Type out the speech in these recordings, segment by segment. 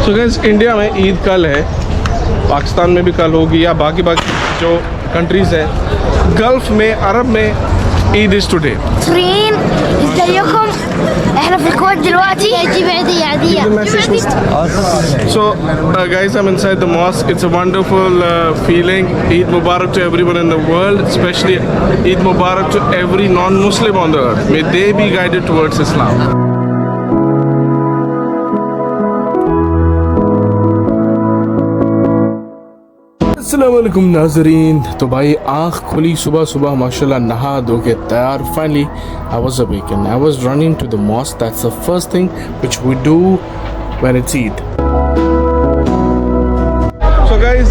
So guys, India में ईद कल है, पाकिस्तान में भी कल होगी, या बाकी जो कंट्रीज़ है गल्फ़ में, अरब में Eid is today. ترين ازيكم احنا في الكويت دلوقتي دي بعيدية عادية. So guys, I'm inside the mosque. It's a wonderful feeling. Eid Mubarak to everyone in the world, especially Eid Mubarak to every non-Muslim on the earth. May they be guided towards Islam. अस्सलामुअलैकुम नाजरीन. तो भाई आँख खुली सुबह सुबह माशाल्लाह, नहा धो के तैयार. Finally I was awake and I was running to the mosque. That's the first thing which we do when it's Eid. So guys,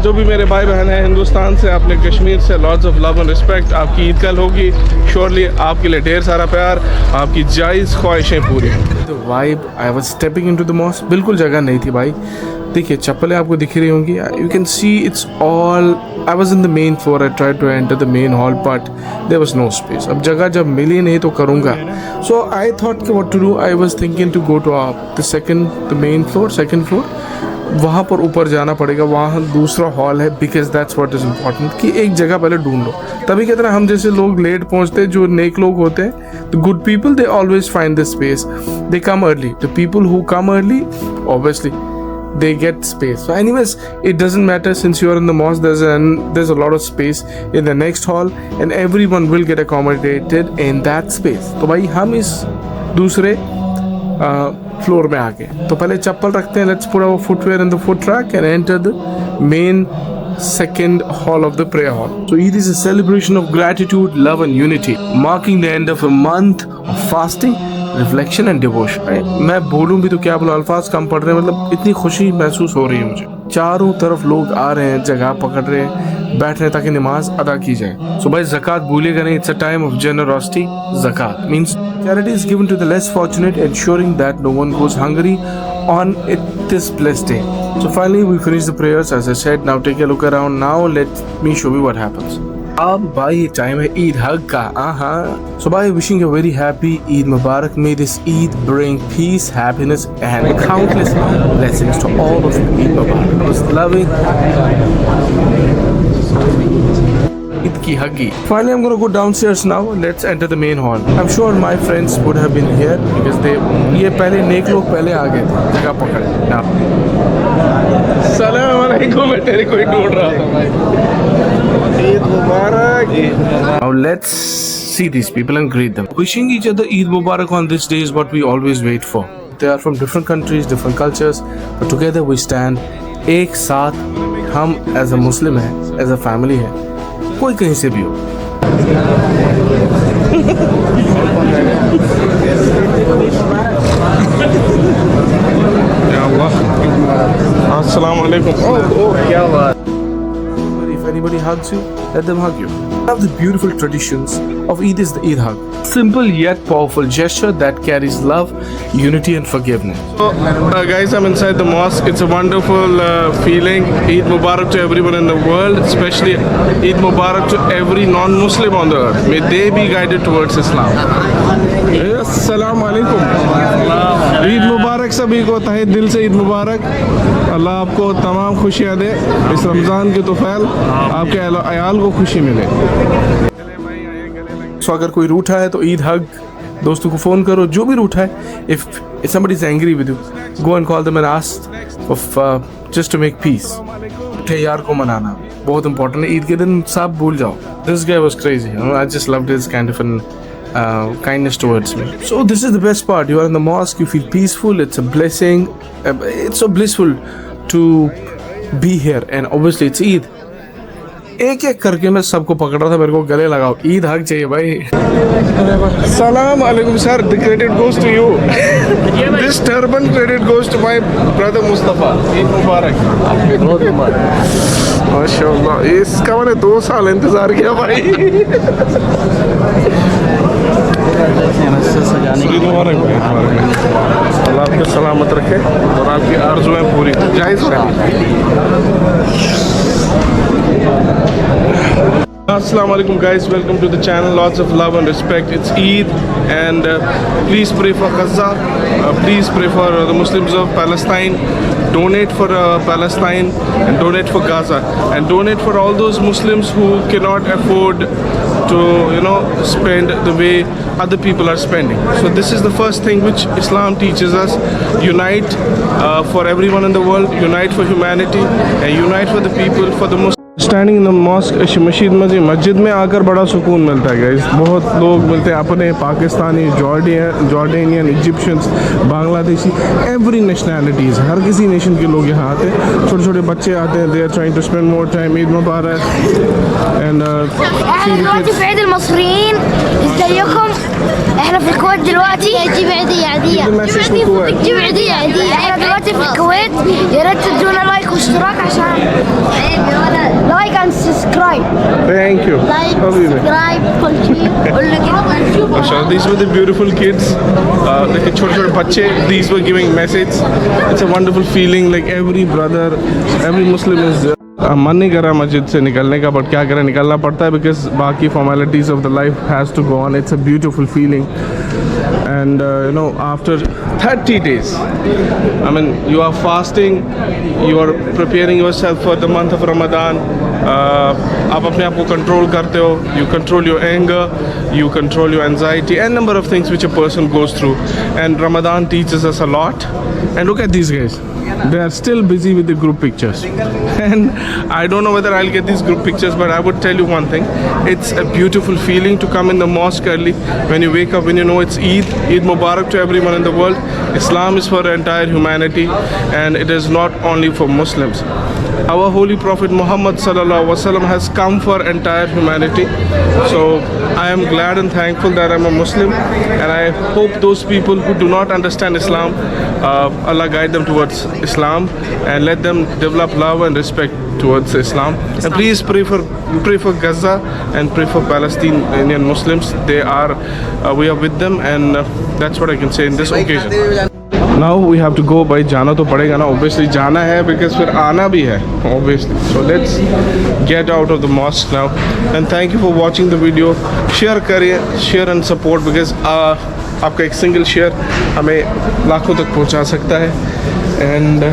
जो भी मेरे भाई बहन हैं हिंदुस्तान से, अपने कश्मीर से, lots of love and respect. आपकी ईद कल होगी, श्योरली आपके लिए ढेर सारा प्यार, आपकी जायज़ ख्वाहिशें पूरी. The vibe, I was stepping into the mosque. बिल्कुल जगह नहीं थी भाई. देखिए चप्पलें आपको दिख रही होंगी. You can see it's all. I was in the main floor. I try to enter the main hall but there was no space. अब जगह जब मिली नहीं तो करूँगा. सो आई थॉट कि what to do. I was thinking to go to the main floor, second floor. वहाँ पर ऊपर जाना पड़ेगा, वहाँ दूसरा हॉल है, because that's what is important कि एक जगह पहले ढूंढ लो. तभी कहते हैं हम जैसे लोग लेट पहुँचते हैं, जो नेक लोग होते हैं, the good people, they always find the space. They come early. The people who come early obviously they get space. So anyways, it doesn't matter, since you are in the mosque, there's a lot of space in the next hall and everyone will get accommodated in that space. तो भाई हम इस दूसरे floor में आ गए. तो पहले चप्पल रखते हैं. Let's put our footwear in the foot rack and enter the main second hall of the prayer hall. So Eid is a celebration of gratitude, love and unity, marking the end of a month of fasting, reflection and devotion. मैं बोलूँ भी तो क्या बोलूँ, अल्फाज कम पड़ रहे हैं. मतलब इतनी खुशी महसूस हो रही है मुझे. चारों तरफ लोग आ रहे हैं, जगह पकड़ रहे हैं, बैठ रहे हैं ताकि नमाज अदा की जाए. सो भाई ज़कात भूलिएगा नहीं. It's a time of generosity. ज़कात means charity is given to the less fortunate, ensuring that no one goes hungry on this blessed day. So finally we finish the prayers, as I said. Now take a look around. Now let me show you what happens. अब भाई time है ईद हग का. So भाई, wishing you a very happy Eid Mubarak. May this Eid bring peace, happiness and countless blessings to all of you. Eid Mubarak. I was loving Eid ki huggy. Finally I'm gonna go downstairs now. Let's enter the main hall. I'm sure my friends would have been here because ये पहले नेक लोग पहले आ गए थे जगह पकड़. Now सलाम अलैकुम. मैं तेरे को ही ढूंढ रहा था भाई. Eid Mubarak. Now let's see these people and greet them. Wishing each other Eid Mubarak on this day is what we always wait for. They are from different countries, different cultures, but together we stand. एक साथ हम as a Muslim है, as a family है, कोई कहीं से भी हो. या अल्लाह. अस्सलाम वालेकुम. ओह क्या बात. If anybody hugs you, let them hug you. One of the beautiful traditions of Eid is the Eid hug. Simple yet powerful gesture that carries love, unity and forgiveness. So guys, I'm inside the mosque. It's a wonderful feeling. Eid Mubarak to everyone in the world, especially Eid Mubarak to every non-Muslim on the earth. May they be guided towards Islam. अस्सलाम वालेकुम. ईद मुबारक सभी को, तहे दिल से ईद मुबारक. अल्लाह आपको तमाम खुशियाँ दे. इस रमज़ान के तोफ़ैल आपके अयाल को खुशी मिले. सो अगर कोई रूठा है तो ईद हग. दोस्तों को फ़ोन करो, जो भी रूठा है. If somebody is angry with you, go and call them and ask of just to make peace. यार को मनाना बहुत इंपॉर्टेंट है. ईद के दिन सब भूल जाओ. This guy was crazy. I just loved his kind of an kindness towards me. So this is the best part. You are in the mosque, you feel peaceful. It's a blessing. It's so blissful to be here, and obviously it's Eid. एक एक करके मैं सबको पकड़ रहा था, मेरे को गले लगाओ. ईद हक चाहिए भाई. सलाम अलैकुम sir. The credit goes to you. This turban credit goes to my brother Mustafa. Eid मुबारक. बहुत मुबारक. माशाल्लाह. इसका मैंने 2 साल इंतजार किया भाई. ईद मुबारक भाई. अल्लाह आपको सलामत रखे और आपकी आरज़ुएं पूरी. जायज़ Assalamu alaikum guys, welcome to the channel. Lots of love and respect. It's Eid and please pray for Gaza. Please pray for the Muslims of Palestine. Donate for Palestine and donate for Gaza and donate for all those Muslims who cannot afford to spend the way other people are spending. So this is the first thing which Islam teaches us: unite for everyone in the world, unite for humanity and unite for the people, for the Muslims. Standing in the mosque मस्जिद में आकर बड़ा सुकून मिलता है guys. बहुत लोग मिलते हैं अपने, Pakistani, Jordanian, Egyptians, Bangladeshi, every nationalities, हर किसी नेशन के लोग यहाँ आते हैं। छोटे छोटे बच्चे आते हैं, they are trying to spend more time. Eid मुबारक and احنا دلوقتي في عيد المصريين. ازيكم؟ احنا في الكويت دلوقتي. جيب عيدية عادية. جيب عيدية عادية. احنا دلوقتي في الكويت. يا ريت تدونا لايك واشتراك عشان لايك اند سبسكرايب. Thank you. لايك سبسكرايب كل شيء. قول لك Mashallah, these were the beautiful kids. Like छोटे छोटे बच्चे, these were giving message. It's a wonderful feeling. Like every brother, every Muslim is there. मन नहीं कर रहा मस्जिद से निकलने का, बट क्या करें, निकलना पड़ता है बिकॉज बाकी formalities of the life has to go on. It's a beautiful feeling and after 30 days, I mean, you are fasting, you are preparing yourself for the month of Ramadan. आप अपने आप को कंट्रोल करते हो, you control your anger, you control your anxiety and number of things which a person goes through, and Ramadan teaches us a lot. And look at these guys, they are still busy with the group pictures and I don't know whether I'll get these group pictures, but I would tell you one thing: it's a beautiful feeling to come in the mosque early when you wake up, when you know it's Eid Mubarak to everyone in the world. Islam is for entire humanity and it is not only for Muslims. Our holy prophet Muhammad sallallahu alaihi wasallam has come for entire humanity. So I am glad and thankful that I'm a Muslim, and I hope those people who do not understand Islam, Allah guide them towards Islam and let them develop love and respect towards Islam. And please pray for Gaza and pray for Palestinian Muslims. We are with them, and that's what I can say in this occasion. Now we have to go by. जाना तो पड़ेगा ना, obviously जाना है because फिर आना भी है obviously. So let's get out of the mosque now, and thank you for watching the video. Share करिए, share and support because आपका एक single share हमें लाखों तक पहुंचा सकता है. And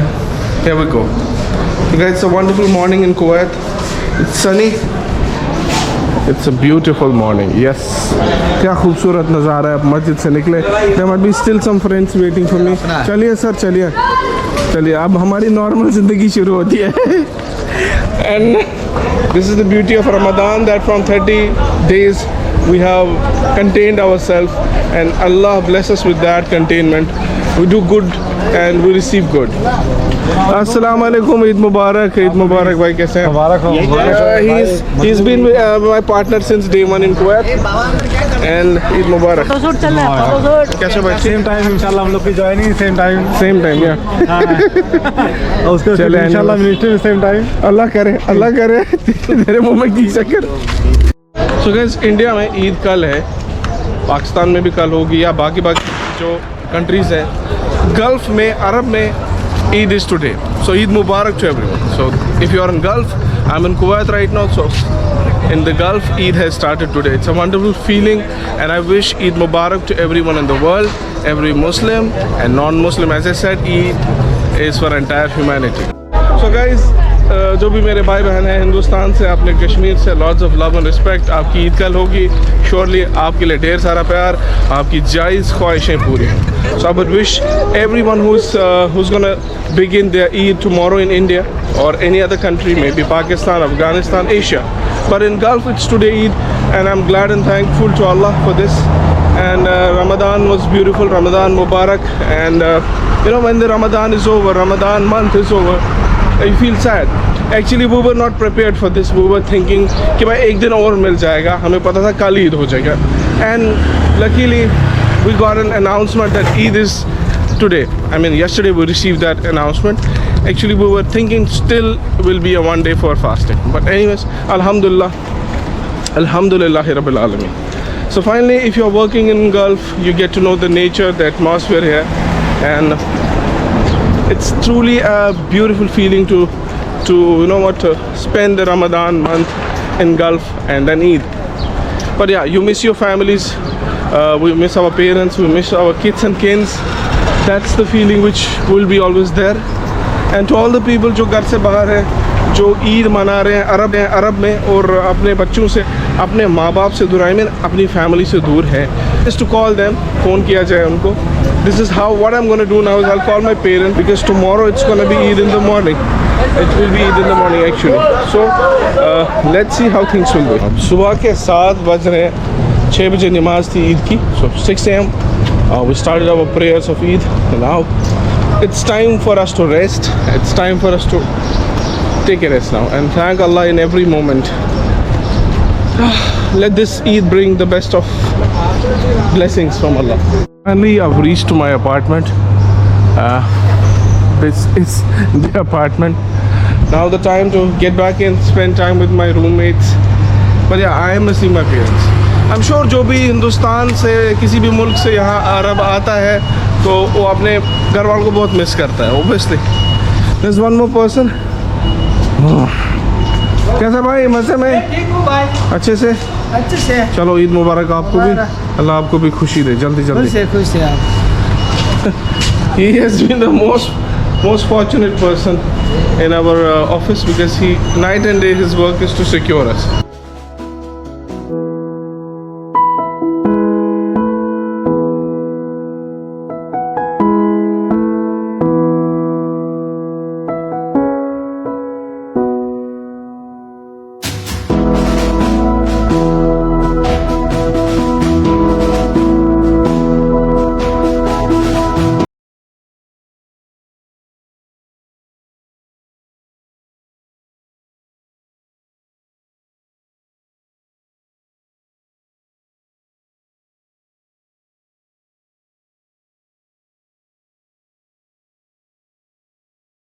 here we go. So guys, it's a wonderful morning in Kuwait. It's sunny. It's a beautiful morning. Yes. क्या खूबसूरत नज़ारा है. अब मस्जिद से निकले. There might be still some friends waiting for me. चलिए सर, चलिए. अब हमारी नॉर्मल ज़िंदगी शुरू होती है. And this is the beauty of Ramadan, that from 30 days we have contained ourselves, and Allah bless us with that containment. We do good and we receive good. Assalamu alaikum. Eid Mubarak भाई, कैसे हैं? मुबारक हो। He's been my partner since day one in Kuwait, and Eid Mubarak. कैसे भाई? Same time इंशाल्लाह हम लोग की ज्वाइनिंग सेम टाइम या उसके चले इंशाल्लाह मिनिस्ट्री में सेम टाइम। अल्लाह करे तेरे मुंह में घी शक्कर। सो गाइस, इंडिया में ईद कल है, पाकिस्तान में भी कल होगी, या बाकी जो कंट्रीज़ हैं गल्फ में, अरब में Eid is today. So Eid Mubarak to everyone. So if you are in Gulf, I'm in Kuwait right now. So in the Gulf, Eid has started today. It's a wonderful feeling, and I wish Eid Mubarak to everyone in the world, every Muslim and non-Muslim. As I said, Eid is for entire humanity. So guys, जो भी मेरे भाई बहन हैं हिंदुस्तान से, अपने कश्मीर से, lots of love and respect. आपकी ईद कल होगी, श्योरली आपके लिए ढेर सारा प्यार, आपकी जायज़ ख्वाहिशें पूरी. So I would wish everyone who's gonna begin their Eid tomorrow in India or any other country, maybe Pakistan, Afghanistan, Asia, but in Gulf it's today Eid, and I'm glad and thankful to Allah for this. And Ramadan was beautiful. Ramadan Mubarak. And when the Ramadan is over, Ramadan month is over, you feel sad. Actually we were not prepared for this. We were thinking कि भाई एक दिन और मिल जाएगा, हमें पता था कल ईद हो जाएगा, and luckily we got an announcement that Eid is today. I mean, yesterday we received that announcement. Actually we were thinking still will be a one day for fasting, but anyways, alhamdulillah rabbil alamin. So finally, if you're working in Gulf, you get to know the nature, the atmosphere here, and it's truly a beautiful feeling to spend the Ramadan month in Gulf and then Eid. But yeah, you miss your families, we miss our parents, we miss our kids and kins. That's the feeling which will be always there. And to all the people जो घर से बाहर हैं, जो ईद मना रहे हैं अरब में और अपने बच्चों से, अपने माँ बाप से दुराई में, अपनी फैमिली से दूर है, just to call them, phone किया जाए उनको. This is how, what I'm going to do now is I'll call my parents, because tomorrow it's going to be Eid in the morning. It will be Eid in the morning actually. So let's see how things will be. अब सुबह के 7 बज रहे हैं, 6 बजे नमाज थी ईद की. So 6 AM we started our prayers of Eid. And now it's time for us to rest. It's time for us to take a rest now and thank Allah in every moment. Let this Eid bring the best of blessings from Allah. Finally, I've reached to my apartment. This is the apartment. Now the time to get back and spend time with my roommates. But yeah, I am missing my parents. I'm sure जो भी हिंदुस्तान से किसी भी मुल्क से यहाँ अरब आता है तो वो अपने घर वालों को बहुत मिस करता है obviously. There's one more person. कैसा भाई, मज़े में? ठीक हूँ भाई, अच्छे से? अच्छे से। चलो ईद मुबारक आपको भी, अल्लाह आपको भी खुशी दे, जल्दी जल्दी. खुश है आप. He has been the most fortunate person in our office because he night and day his work is to secure us.